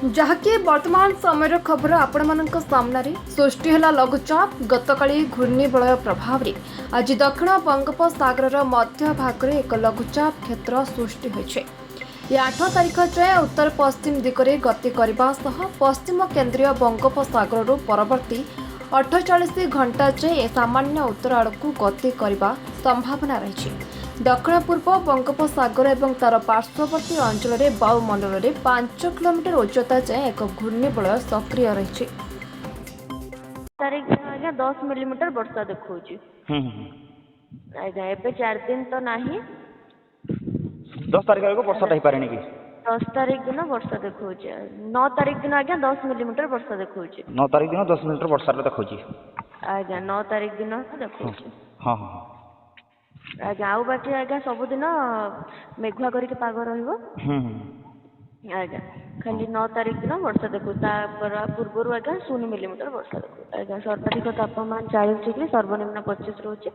जहाँकि वर्तमान समय खबर आपण मानक सामने सृष्टि है लघुचाप गतकाली घूर्णिबलय प्रभाव में आज दक्षिण बंगोपसागर मध्य भाग में एक लघुचाप क्षेत्र सृष्टि होइछे। ये 8 तारिख जाए उत्तर पश्चिम दिगरे गति करने सह पश्चिम केन्द्रीय बंगोपसागर परवर्ती 48 घंटा जाए सामान्य उत्तर आड़क गति करने संभावना रही। दक्षिण पूर्व बंगोपसागर और तार पार्श्ववर्ती अंचल वायुमंडल में 5 किलोमीटर उच्चता जाए एक घूर्णिबलय सक्रिय रही। तारीख आज्ञा 10 मिलीमीटर वर्षा देखौछि। आज्ञा एबे 4 दिन तो नाही। 10 तारिख को वर्षा हो पारे कि 10 तारीख दिन वर्षा देखौछि। 9 तारीख दिन आज्ञा 10 मिलीमीटर वर्षा देखौछि। 9 तारिख दिन 10 मिलीमीटर वर्षा देखौछि। आज्ञा 9 तारीख दिन देखौछि। हां हां आज्ञा आउ बाकी आज्ञा सब दिन मेघुआ करके पाग रहइबो। आज्ञा खाली 9 तारीख दिन वर्षा देखो पूर्व आज्ञा 0 मिलीमीटर वर्षा देखो। आज्ञा सर्वाधिक तापमान 40 डिग्री सर्वनिम्न 25 रोचे।